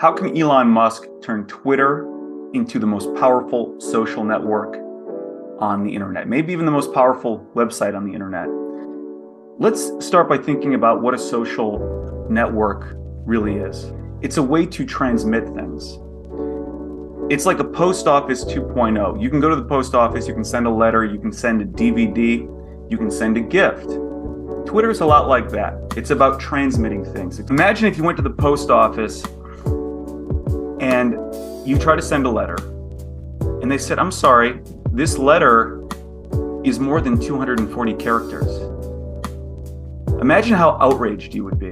How can Elon Musk turn Twitter into the most powerful social network on the internet? Maybe even the most powerful website on the internet. Let's start by thinking about what a social network really is. It's a way to transmit things. It's like a post office 2.0. You can go to the post office, you can send a letter, you can send a DVD, you can send a gift. Twitter is a lot like that. It's about transmitting things. Imagine if you went to the post office and you try to send a letter and they said, "I'm sorry, this letter is more than 240 characters." Imagine how outraged you would be.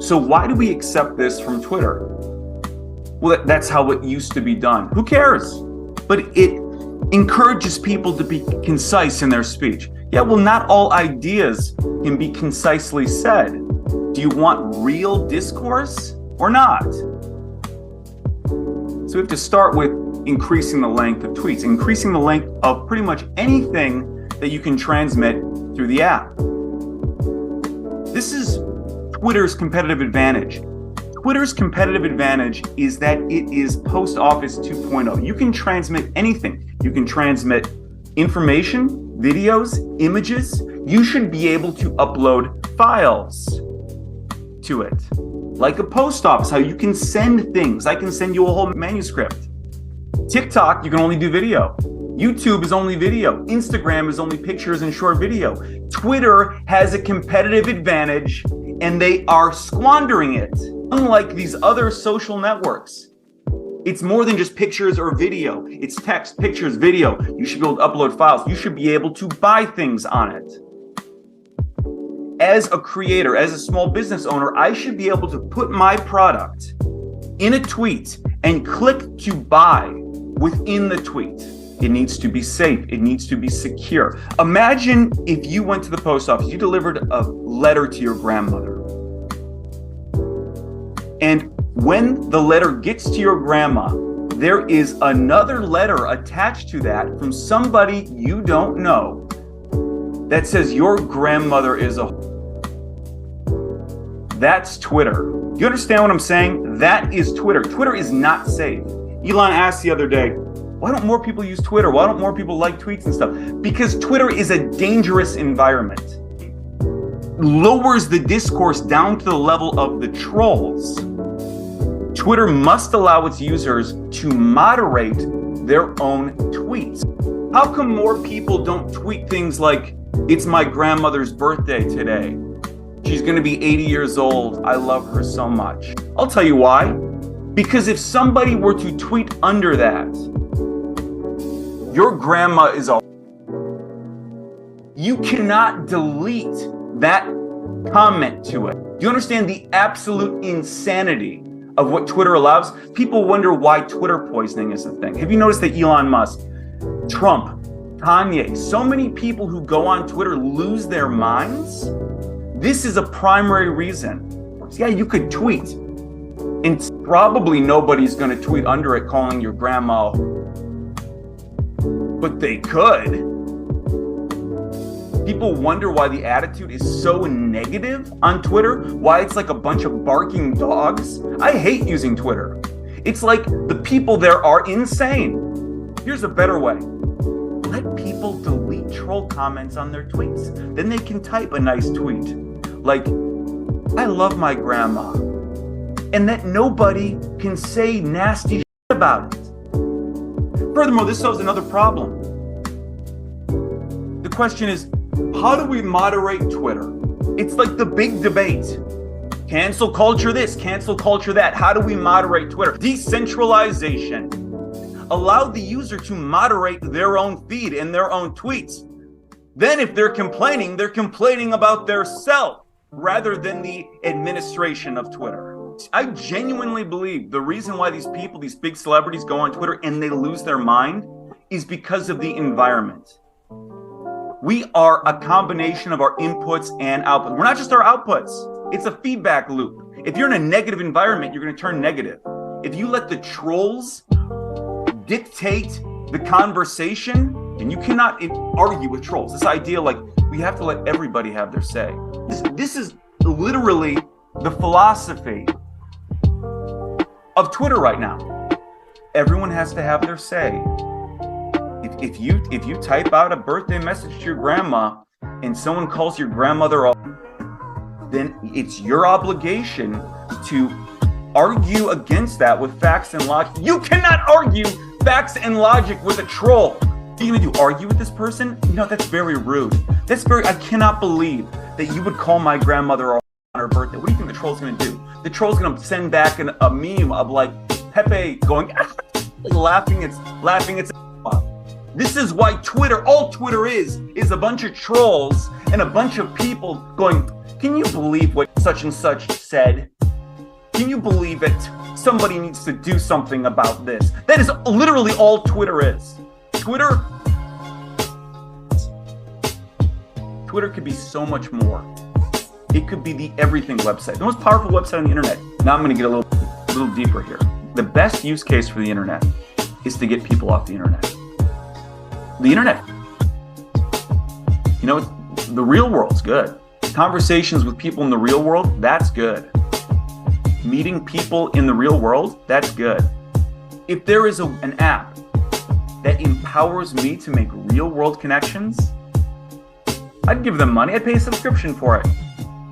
So why do we accept this from Twitter? Well, that's how it used to be done. Who cares? But it encourages people to be concise in their speech. Yeah, well, not all ideas can be concisely said. Do you want real discourse or not? So we have to start with increasing the length of tweets, increasing the length of pretty much anything that you can transmit through the app. This is Twitter's competitive advantage. Twitter's competitive advantage is that it is post office 2.0. You can transmit anything. You can transmit information, videos, images. You should be able to upload files to it. Like a post office, how you can send things. I can send you a whole manuscript. TikTok, you can only do video. YouTube is only video. Instagram is only pictures and short video. Twitter has a competitive advantage and they are squandering it. Unlike these other social networks, it's more than just pictures or video. It's text, pictures, video. You should be able to upload files. You should be able to buy things on it. As a creator, as a small business owner, I should be able to put my product in a tweet and click to buy within the tweet. It needs to be safe. It needs to be secure. Imagine if you went to the post office, you delivered a letter to your grandmother. And when the letter gets to your grandma, there is another letter attached to that from somebody you don't know that says your grandmother is a... That's Twitter. You understand what I'm saying? That is Twitter. Twitter is not safe. Elon asked the other day, why don't more people use Twitter? Why don't more people like tweets and stuff? Because Twitter is a dangerous environment. Lowers the discourse down to the level of the trolls. Twitter must allow its users to moderate their own tweets. How come more people don't tweet things like, "It's my grandmother's birthday today. She's going to be 80 years old. I love her so much"? I'll tell you why. Because if somebody were to tweet under that, "Your grandma is a..." You cannot delete that comment to it. Do you understand the absolute insanity of what Twitter allows? People wonder why Twitter poisoning is a thing. Have you noticed that Elon Musk, Trump, Kanye, so many people who go on Twitter lose their minds? This is a primary reason. Yeah, you could tweet, and probably nobody's going to tweet under it calling your grandma, but they could. People wonder why the attitude is so negative on Twitter, why it's like a bunch of barking dogs. I hate using Twitter. It's like the people there are insane. Here's a better way. Let people delete troll comments on their tweets. Then they can type a nice tweet like, "I love my grandma," and that nobody can say nasty shit about it. Furthermore, this solves another problem. The question is, how do we moderate Twitter? It's like the big debate. Cancel culture this, cancel culture that. How do we moderate Twitter? Decentralization. Allow the user to moderate their own feed and their own tweets. Then if they're complaining about their self rather than the administration of Twitter. I genuinely believe the reason why these people, these big celebrities go on Twitter and they lose their mind is because of the environment. We are a combination of our inputs and outputs. We're not just our outputs. It's a feedback loop. If you're in a negative environment, you're going to turn negative. If you let the trolls dictate the conversation, and you cannot argue with trolls. This idea like we have to let everybody have their say. This is literally the philosophy of Twitter right now. Everyone has to have their say. If you type out a birthday message to your grandma and someone calls your grandmother up, then it's your obligation to argue against that with facts and logic. You cannot argue facts and logic with a troll. What are you gonna do, argue with this person? You know, that's very rude. I cannot believe that you would call my grandmother on her birthday. What do you think the troll's gonna do? The troll's gonna send back a meme of like Pepe going, laughing its off. This is why Twitter, all Twitter is a bunch of trolls and a bunch of people going, can you believe what such and such said? Can you believe it? Somebody needs to do something about this. That is literally all Twitter is. Twitter could be so much more. It could be the everything website, the most powerful website on the internet. Now I'm going to get a little deeper here. The best use case for the internet is to get people off the internet. The internet, you know, the real world's good. Conversations with people in the real world, that's good. Meeting people in the real world, that's good. If there is an app that empowers me to make real world connections, I'd give them money. I'd pay a subscription for it.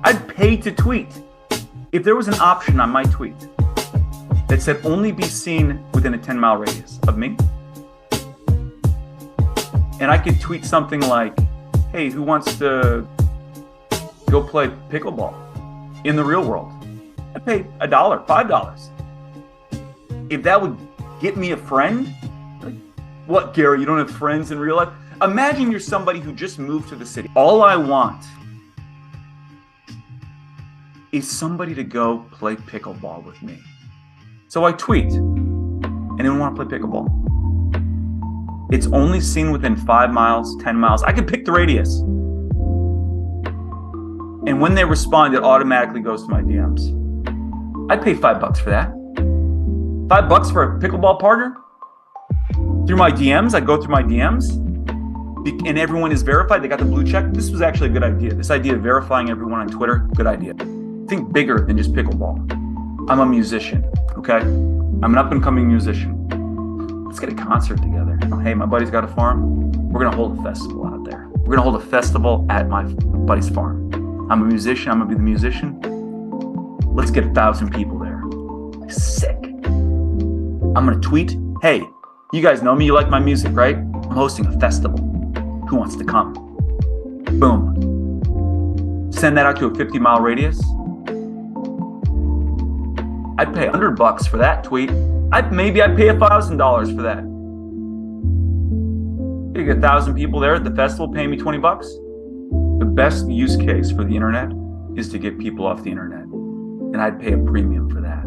I'd pay to tweet. If there was an option on my tweet that said only be seen within a 10-mile radius of me, and I could tweet something like, hey, who wants to go play pickleball in the real world? I'd pay $1, $5. If that would get me a friend, like, what, Gary, you don't have friends in real life? Imagine you're somebody who just moved to the city. All I want is somebody to go play pickleball with me. So I tweet, anyone want to play pickleball? It's only seen within 5 miles, 10 miles. I could pick the radius. And when they respond, it automatically goes to my DMs. I'd pay $5 for that. $5 for a pickleball partner? Through my DMs, I go through my DMs, and everyone is verified. They got the blue check. This was actually a good idea. This idea of verifying everyone on Twitter, good idea. Think bigger than just pickleball. I'm a musician, okay? I'm an up-and-coming musician. Let's get a concert together. Hey, my buddy's got a farm. We're gonna hold a festival out there. We're gonna hold a festival at my buddy's farm. I'm a musician. I'm gonna be the musician. Let's get 1,000 people there. Sick. I'm gonna tweet, hey, you guys know me, you like my music, right? I'm hosting a festival. Who wants to come? Boom. Send that out to a 50-mile radius. I'd pay $100 for that tweet. I'd pay $1,000 for that. You get 1,000 people there at the festival paying me $20. The best use case for the internet is to get people off the internet. And I'd pay a premium for that.